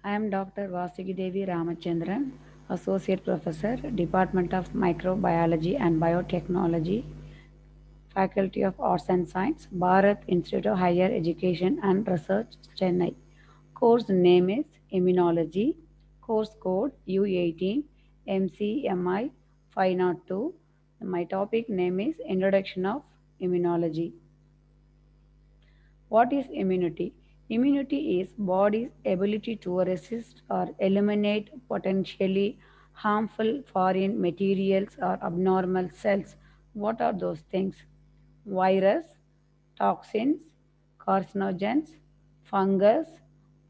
I am Dr. Vasigi Devi Ramachandran, Associate Professor, Department of Microbiology and Biotechnology, Faculty of Arts and Science, Bharat Institute of Higher Education and Research, Chennai. Course name is Immunology. Course code U18 MCMI 502. My topic name is Introduction of Immunology. What is immunity? Immunity is body's ability to resist or eliminate potentially harmful foreign materials or abnormal cells. What are those things? Virus, toxins, carcinogens, fungus,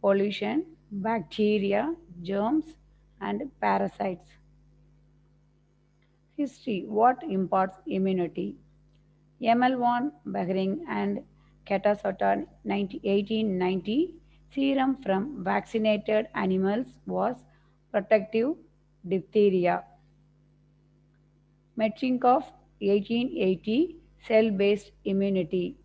pollution, bacteria, germs, and parasites. History. What imparts immunity? Emil von Behring and Katasotta 1890 serum from vaccinated animals was protective diphtheria. Metchnikoff 1880 cell-based immunity.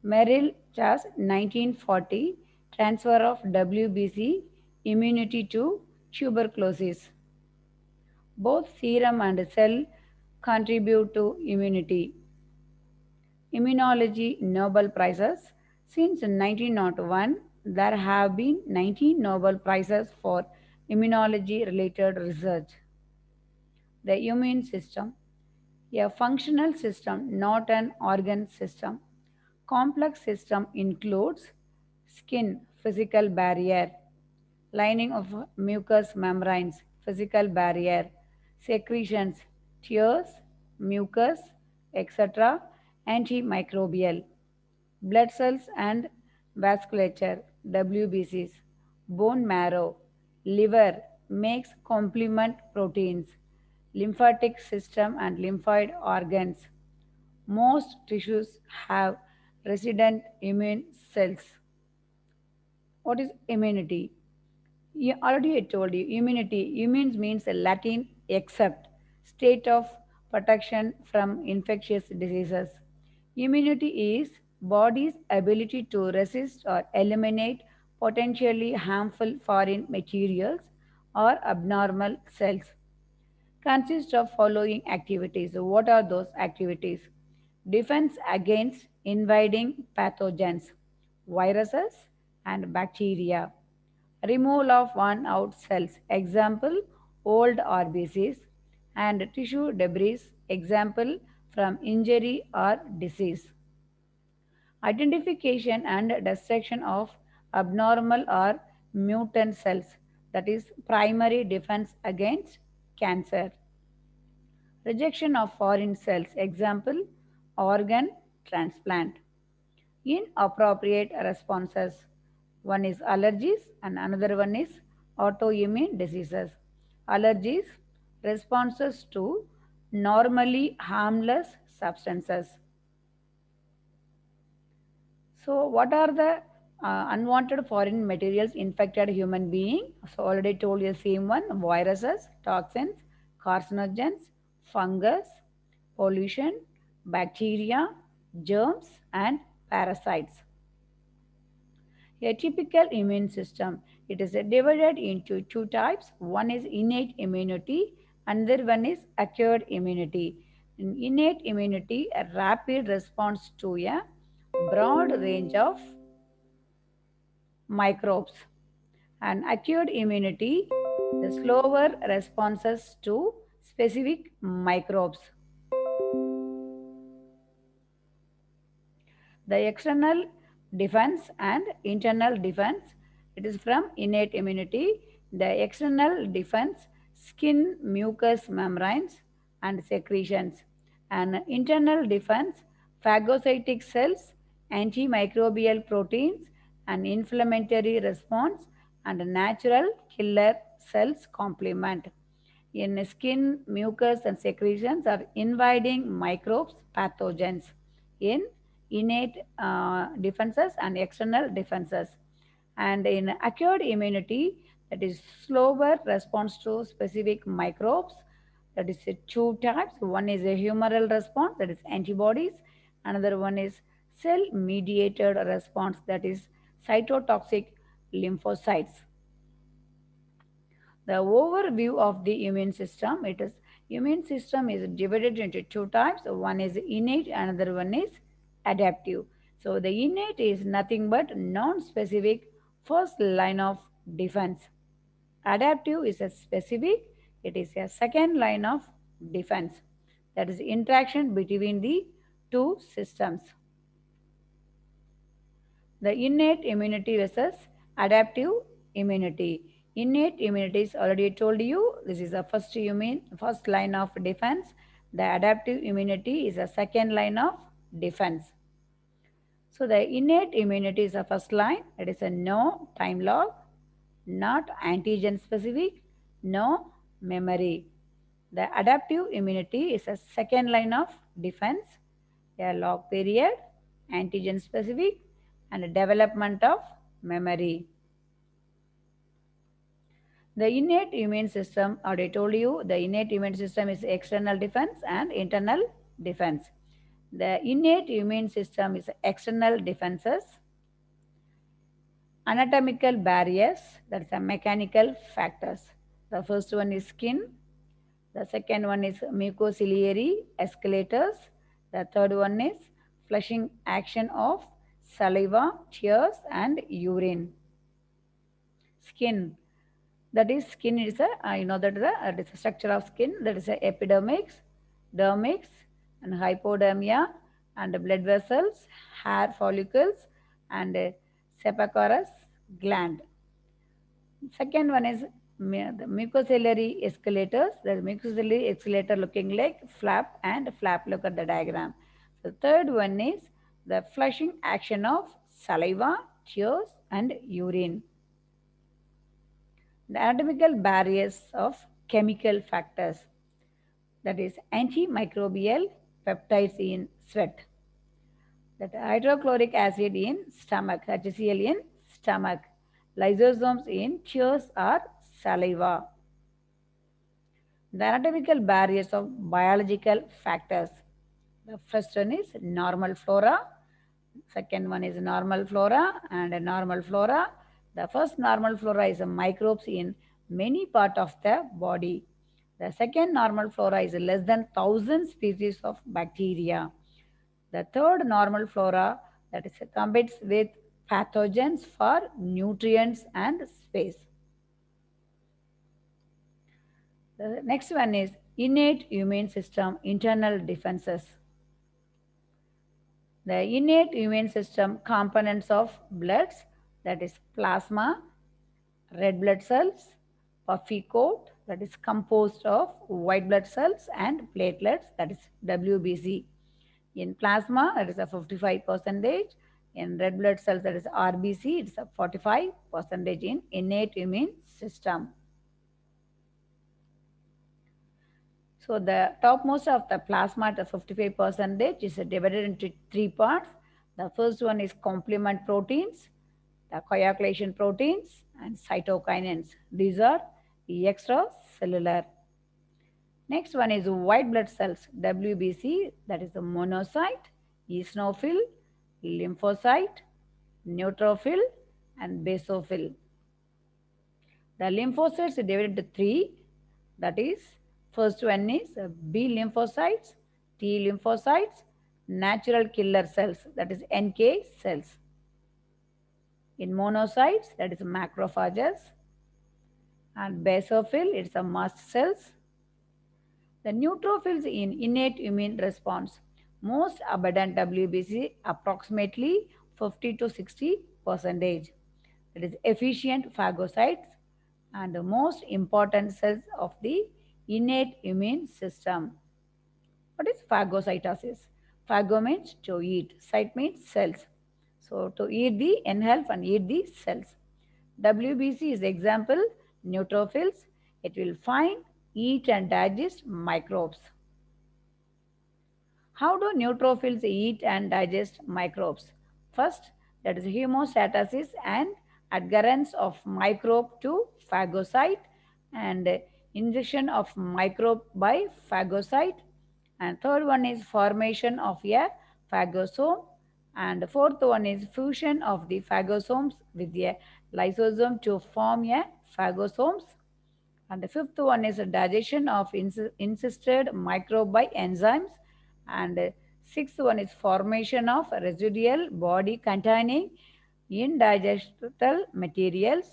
Merrill Chas 1940 transfer of WBC immunity to tuberculosis. Both serum and cell contribute to immunity. Immunology Nobel Prizes. Since 1901, there have been 19 Nobel Prizes for immunology related research. The immune system, a functional system, not an organ system. Complex system includes skin, physical barrier, lining of mucous membranes, physical barrier, secretions, tears, mucus, etc., antimicrobial, blood cells and vasculature, WBCs, bone marrow, liver makes complement proteins, lymphatic system and lymphoid organs. Most tissues have resident immune cells. What is immunity? Already I told you, immunity. Immune means a Latin except, state of protection from infectious diseases. Immunity is body's ability to resist or eliminate potentially harmful foreign materials or abnormal cells. Consists of following activities. So what are those activities? Defense against invading pathogens, viruses and bacteria. Removal of worn out cells, example old RBCs, and tissue debris, example from injury or disease. Identification and destruction of abnormal or mutant cells, that is primary defense against cancer. Rejection of foreign cells, example organ transplant. Inappropriate responses. One is allergies and another one is autoimmune diseases. Allergies, responses to normally harmless substances. So, what are the unwanted foreign materials infected human being? So, already told you the same one: viruses, toxins, carcinogens, fungus, pollution, bacteria, germs, and parasites. A typical immune system, it is divided into two types. One is innate immunity, another one is acquired immunity. In innate immunity, a rapid response to a broad range of microbes. And acquired immunity, the slower responses to specific microbes. The external defense and internal defense, it is from innate immunity. The external defense, skin, mucous membranes, and secretions. And internal defense, phagocytic cells, antimicrobial proteins, and inflammatory response, and natural killer cells complement. In skin, mucus, and secretions are inviting microbes, pathogens. In innate defenses and external defenses. And in acquired immunity, that is slower response to specific microbes. That is two types. One is a humoral response, that is antibodies. Another one is cell mediated response, that is cytotoxic lymphocytes. The overview of the immune system, immune system is divided into two types. One is innate, another one is adaptive. So the innate is nothing but non-specific first line of defense. Adaptive is a specific, it is a second line of defense. That is interaction between the two systems. The innate immunity versus adaptive immunity. Innate immunity is already told you, this is the first line of defense. The adaptive immunity is the second line of defense. So the innate immunity is the first line. It is a no time log, not antigen specific, no memory. The adaptive immunity is a second line of defense, a log period, antigen specific, and development of memory. The innate immune system, already told you, the innate immune system is external defense and internal defense. The innate immune system is external defenses, anatomical barriers, that's a mechanical factors. The first one is skin, the second one is mucociliary escalators, the third one is flushing action of saliva, tears, and urine. Skin, that is skin is a you know that the structure of skin, that is a epidermis, dermis, and hypodermia, and blood vessels, hair follicles, and sebaceous gland. Second one is the mucociliary escalators. The mucociliary escalator looking like flap and flap. Look at the diagram. The third one is the flushing action of saliva, tears, and urine. The anatomical barriers of chemical factors, that is antimicrobial peptides in sweat, that hydrochloric acid in stomach, HCl in stomach, lysosomes in tears or saliva. The anatomical barriers of biological factors. The first one is normal flora, second one is normal flora and a normal flora. The first normal flora is microbes in many parts of the body. The second normal flora is less than 1,000 species of bacteria. The third normal flora, that is competes with pathogens for nutrients and space. The next one is innate immune system, internal defenses. The innate immune system components of bloods, that is plasma, red blood cells, puffy coat, that is composed of white blood cells and platelets, that is WBC. In plasma, that is a 55%. In red blood cells, that is RBC, it's a 45% in innate immune system. So the topmost of the plasma, the 55%, is divided into three parts. The first one is complement proteins, the coagulation proteins, and cytokinins. These are extracellular. Next one is white blood cells, WBC, that is the monocyte, eosinophil, lymphocyte, neutrophil, and basophil. The lymphocytes are divided into three, that is, first one is B lymphocytes, T lymphocytes, natural killer cells, that is NK cells. In monocytes, that is macrophages, and basophil, it's a mast cells. The neutrophils in innate immune response, most abundant WBC, approximately 50 to 60%. It is efficient phagocytes and the most important cells of the innate immune system. What is phagocytosis? Phago means to eat, cyte means cells. So to eat the engulf and eat the cells. WBC is example, neutrophils. It will find, eat and digest microbes. How do neutrophils eat and digest microbes? First, that is hemostasis and adherence of microbe to phagocyte and ingestion of microbe by phagocyte. And third one is formation of a phagosome And the fourth one is fusion of the phagosomes with a lysosome to form a phagosomes. And the fifth one is digestion of insisted microbe by enzymes. And sixth one is formation of residual body containing indigestible materials.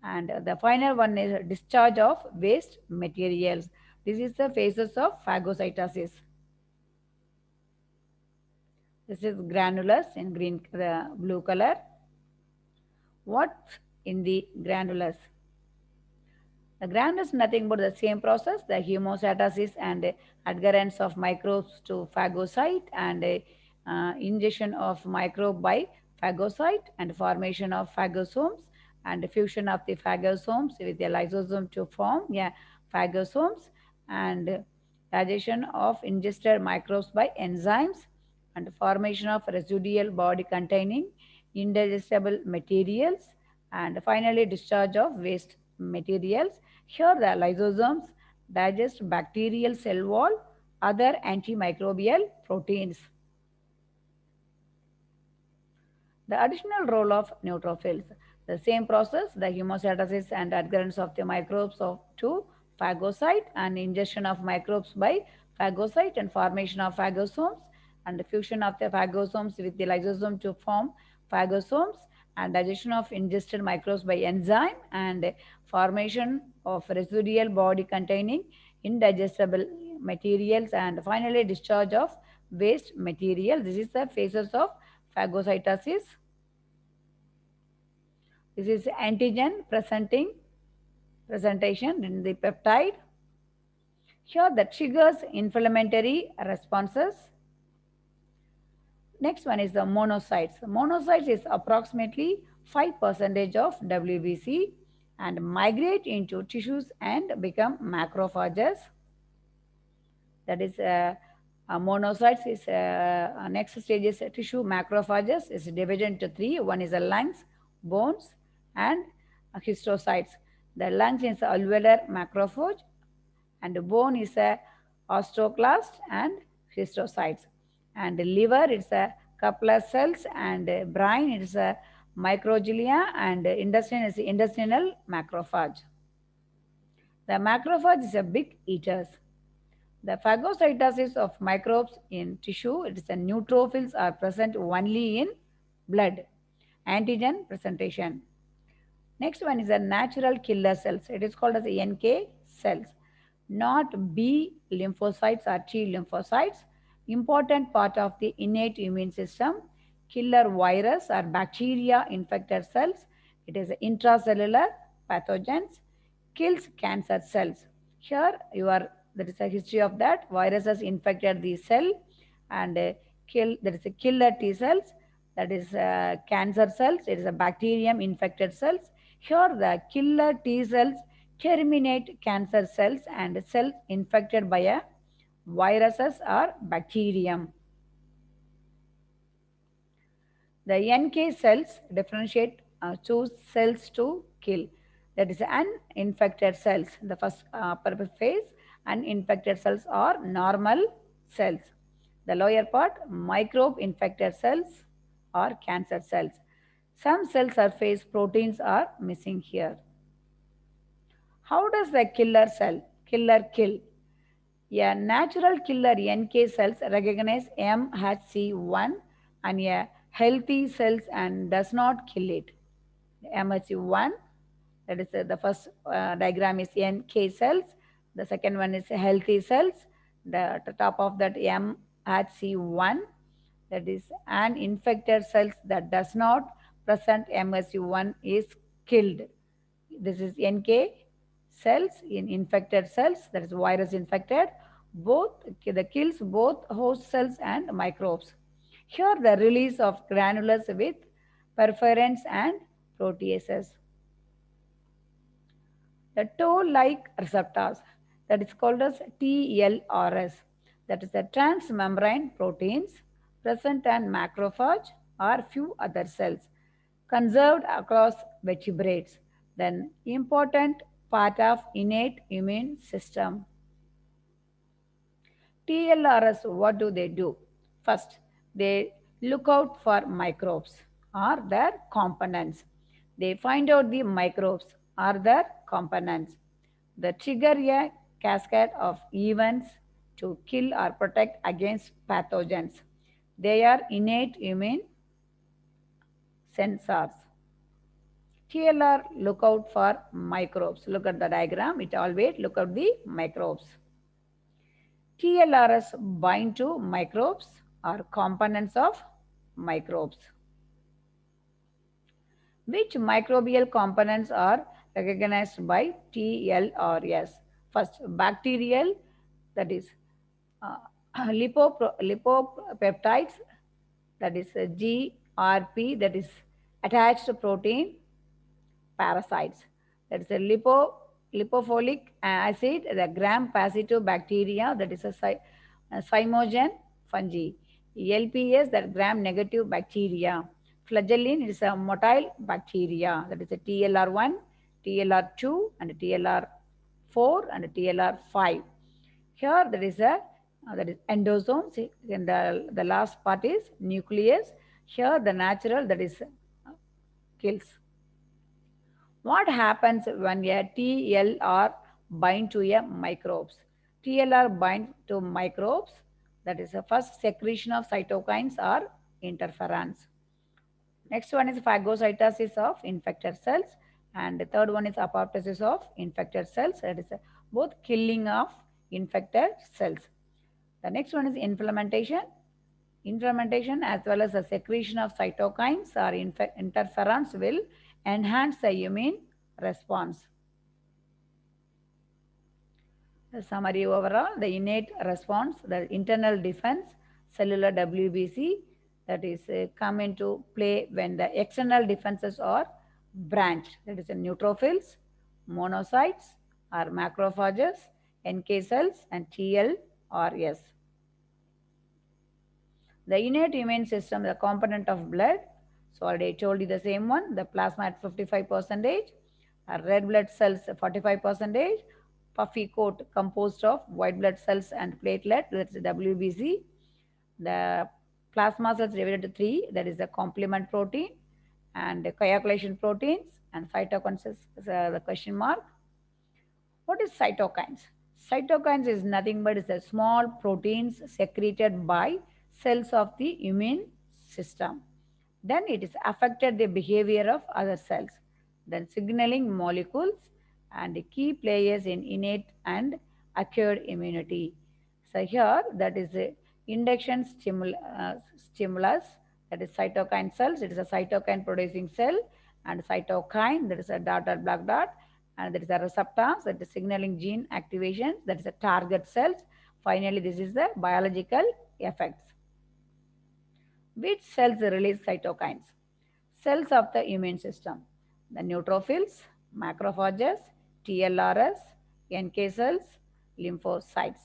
And the final one is discharge of waste materials. This is the phases of phagocytosis. This is granulus in green, blue color. What's in the granulus? The granulus is nothing but the same process, the hemostasis and adherence of microbes to phagocyte and ingestion of microbe by phagocyte and formation of phagosomes and fusion of the phagosomes with the lysosome to form phagosomes and digestion of ingested microbes by enzymes and formation of residual body containing indigestible materials and finally discharge of waste materials. Here the lysosomes digest bacterial cell wall, other antimicrobial proteins. The additional role of neutrophils. The same process, the hemostasis and adherence of the microbes to phagocyte and ingestion of microbes by phagocyte and formation of phagosomes and the fusion of the phagosomes with the lysosome to form phagosomes and digestion of ingested microbes by enzyme and formation of residual body containing indigestible materials and finally discharge of waste material. This is the phases of phagocytosis. This is antigen presentation in the peptide. Here the triggers inflammatory responses. Next one is the monocytes. Monocytes is approximately 5% of WBC and migrate into tissues and become macrophages. That is monocytes is next stage is tissue macrophages is divided into three. One is the lungs, bones and histocytes. The lungs is alveolar macrophage and the bone is a osteoclast and histocytes. And the liver is a Kupler cells and brain is a microglia and intestine is intestinal macrophage. The macrophage is a big eaters. The phagocytosis of microbes in tissue, it is the neutrophils are present only in blood. Antigen presentation. Next one is the natural killer cells. It is called as the NK cells, not B lymphocytes or T lymphocytes. Important part of the innate immune system. Killer virus or bacteria infected cells. It is intracellular pathogens. Kills cancer cells. Here you are, there is a history of that. Viruses infected the cell and kill, there is a killer T cells, that is cancer cells, it is a bacterium infected cells. Here the killer T cells terminate cancer cells and cells infected by a viruses or bacterium. The NK cells differentiate choose cells to kill. That is uninfected cells. The first upper phase, uninfected cells are normal cells. The lower part, microbe infected cells or cancer cells. Some cell surface proteins are missing here. How does the killer kill? A natural killer NK cells recognize MHC1 and a healthy cells and does not kill it. MHC1, that is the first diagram is NK cells. The second one is healthy cells. The top of that MHC1, that is an infected cells that does not present MHC1 is killed. This is NK cells in infected cells, that is virus infected, both the kills both host cells and microbes. Here the release of granules with perforants and proteases. The toll-like receptors, that is called as TLRs, that is the transmembrane proteins present in macrophage or few other cells, conserved across vertebrates. Then important part of innate immune system. TLRs, what do? First, they look out for microbes or their components. They find out the microbes or their components. They trigger a cascade of events to kill or protect against pathogens. They are innate immune sensors. TLR look out for microbes. Look at the diagram. It always look at the microbes. TLRs bind to microbes or components of microbes. Which microbial components are recognized by TLRs? First, bacterial, that is lipopeptides, that is GRP, that is attached protein parasites. That is a lipophilic acid, the gram-positive bacteria, that is a cymogen fungi. LPS, that gram-negative bacteria. Flagellin is a motile bacteria, that is a TLR1, TLR2, and TLR4 and TLR5. Here there is a that is endosome. See, and the last part is nucleus. Here the natural, that is kills. What happens when a TLR bind to a microbes? TLR bind to microbes, that is the first secretion of cytokines or interferons. Next one is phagocytosis of infected cells, and the third one is apoptosis of infected cells, that is both killing of infected cells. The next one is inflammation. Inflammation as well as the secretion of cytokines or interferons will enhance the immune response. The summary overall, the innate response, the internal defense, cellular WBC, that is come into play when the external defenses are branched, that is the neutrophils, monocytes or macrophages, NK cells and TLRs. The innate immune system, the component of blood, so already I told you the same one, the plasma at 55%, red blood cells 45%, puffy coat composed of white blood cells and platelet, that's the WBC. The plasma cells divided into three, that is the complement protein and coagulation proteins, and cytokines is the question mark. What is cytokines? Cytokines is nothing but it's a small proteins secreted by cells of the immune system. Then it is affected the behavior of other cells. Then signaling molecules and key players in innate and acquired immunity. So here that is a induction stimulus, that is cytokine cells. It is a cytokine producing cell, and cytokine, that is a dotted black dot, and there is a receptors, that is signaling gene activation, that is a target cells. Finally, this is the biological effects. Which cells release cytokines? Cells of the immune system. The neutrophils, macrophages, TLRs, NK cells, lymphocytes.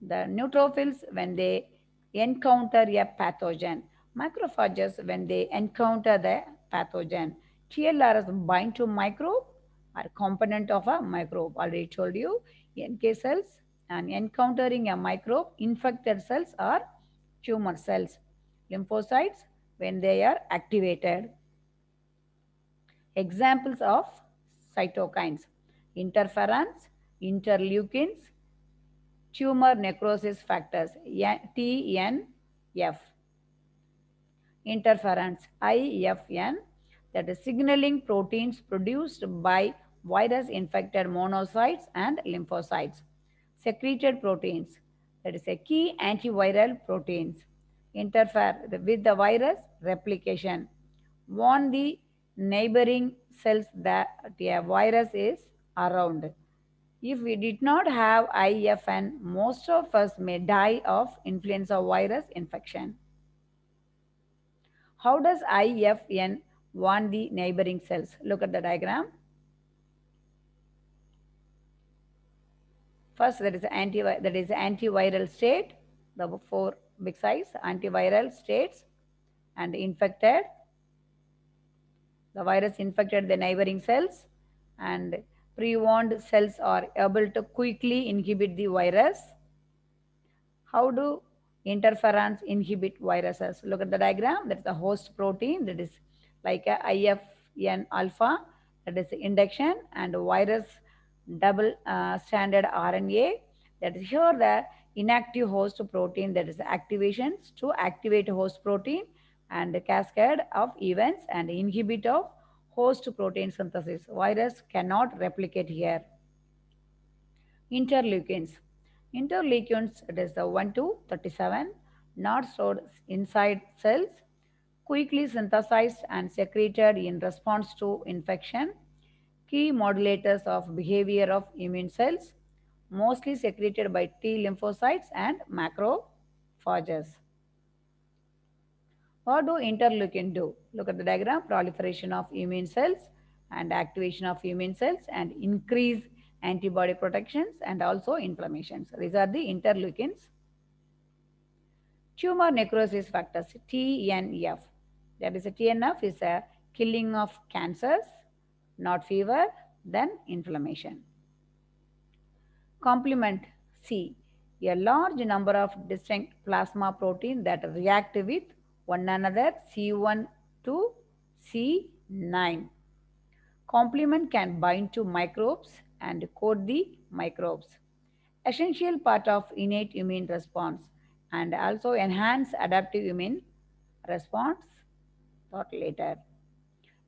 The neutrophils when they encounter a pathogen. Macrophages when they encounter the pathogen. TLRs bind to microbe, are component of a microbe. Already told you, NK cells and encountering a microbe, infected cells are tumor cells. Lymphocytes when they are activated. Examples of cytokines: interferons, interleukins, tumor necrosis factors, TNF. Interferons, IFN, that is signaling proteins produced by virus infected monocytes and lymphocytes. Secreted proteins, that is a key antiviral proteins. Interfere with the virus replication. Warn the neighboring cells that a virus is around. If we did not have IFN, most of us may die of influenza virus infection. How does IFN warn the neighboring cells? Look at the diagram. First, that is antiviral state, the four big size antiviral states, and infected. The virus infected the neighboring cells, and pre-warned cells are able to quickly inhibit the virus. How do Interferons inhibit viruses. Look at the diagram. That is the host protein. That is like a IFN alpha. That is induction, and virus double stranded RNA. That is here the inactive host protein. That is activations to activate host protein and cascade of events and inhibit of host protein synthesis. Virus cannot replicate here. Interleukins. Interleukins, it is the 1 to 37, not stored inside cells, quickly synthesized and secreted in response to infection, key modulators of behavior of immune cells, mostly secreted by T lymphocytes and macrophages. What do interleukin do? Look at the diagram, proliferation of immune cells and activation of immune cells and increase antibody protections and also inflammations. These are the interleukins. Tumor necrosis factors, TNF. That is a TNF is a killing of cancers, not fever, then inflammation. Complement C, a large number of distinct plasma proteins that react with one another, C1 to C9. Complement can bind to microbes and coat the microbes. Essential part of innate immune response and also enhance adaptive immune response. Thought later.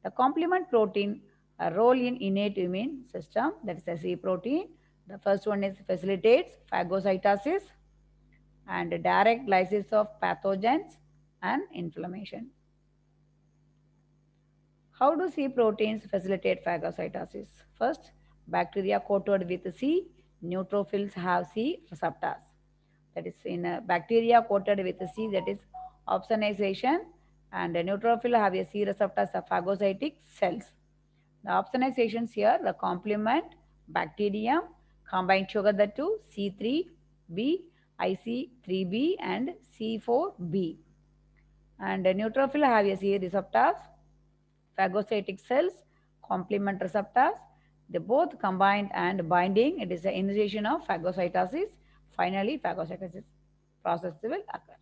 The complement protein a role in innate immune system, that is the C protein. The first one is facilitates phagocytosis and direct lysis of pathogens and inflammation. How do C proteins facilitate phagocytosis? First, bacteria coated with C, neutrophils have C receptors. That is in bacteria coated with C, that is opsonization, and neutrophil have a C receptors of phagocytic cells. The opsonizations here, the complement bacterium combine together to C3b, IC3b and C4b. And neutrophil have a C receptors, phagocytic cells, complement receptors. They both combined and binding. It is the initiation of phagocytosis. Finally, phagocytosis process will occur.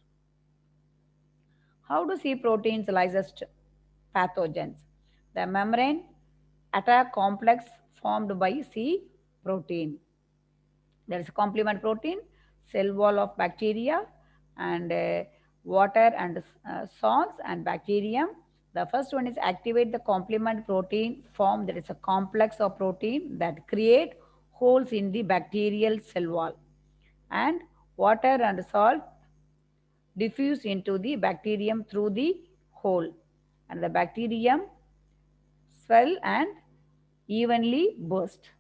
How do C proteins lyse pathogens? The membrane attack complex formed by C protein. There is a complement protein, cell wall of bacteria, and water and salts and bacterium. The first one is activate the complement protein form. There is a complex of protein that create holes in the bacterial cell wall, and water and salt diffuse into the bacterium through the hole, and the bacterium swell and evenly burst.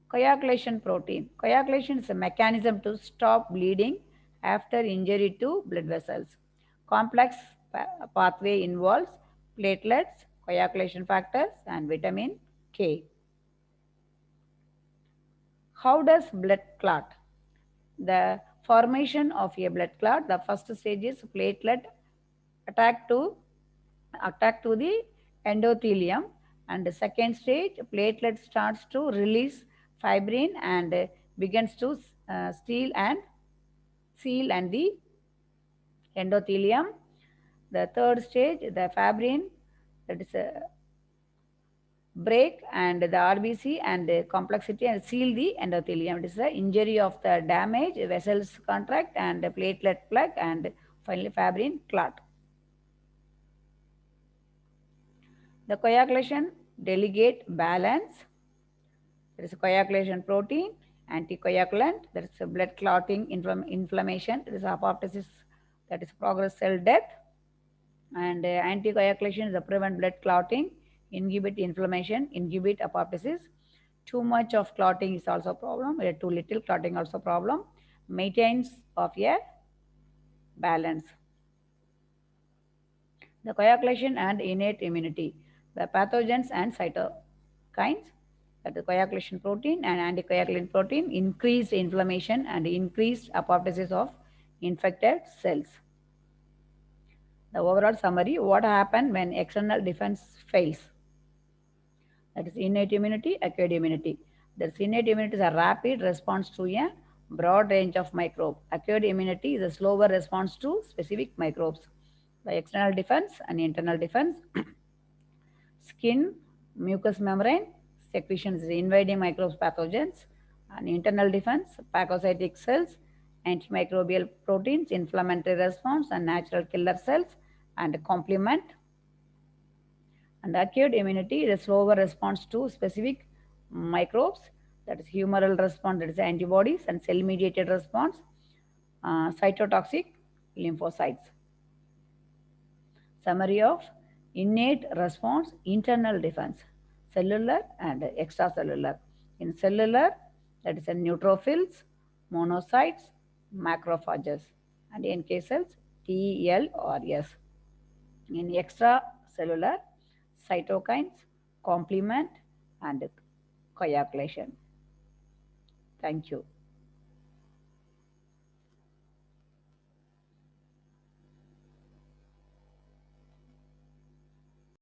Coagulation protein. Coagulation is a mechanism to stop bleeding after injury to blood vessels. Complex pathway involves platelets, coagulation factors, and vitamin K. How does blood clot? The formation of a blood clot, the first stage is platelet attack to the endothelium, and the second stage platelet starts to release fibrin and begins to seal and the endothelium. The third stage, the fibrin, that is break and the RBC and the complexity and seal the endothelium. It is the injury of the damage, vessels contract and platelet plug and finally fibrin clot. The coagulation delegate balance. There is a coagulation protein, anticoagulant, there is a blood clotting inflammation, there is apoptosis, that is progress cell death, and anticoagulation is a prevent blood clotting, inhibit inflammation, inhibit apoptosis. Too much of clotting is also a problem, too little clotting also a problem, maintenance of a balance. The coagulation and innate immunity, the pathogens and cytokines, that the coagulation protein and anticoagulant protein increased inflammation and increased apoptosis of infected cells. The overall summary, what happened when external defense fails? That is innate immunity, acquired immunity. The innate immunity is a rapid response to a broad range of microbe. Acquired immunity is a slower response to specific microbes. The external defense and internal defense. Skin, mucous membrane, secretions is invading microbes, pathogens, and internal defense, phagocytic cells, antimicrobial proteins, inflammatory response, and natural killer cells, and complement. And acute immunity is a slower response to specific microbes, that is humoral response, that is antibodies, and cell mediated response, cytotoxic lymphocytes. Summary of innate response, internal defense, cellular and extracellular. In cellular, that is a neutrophils, monocytes, macrophages, and NK cells, T, L, or S. In extracellular, cytokines, complement, and coagulation. Thank you.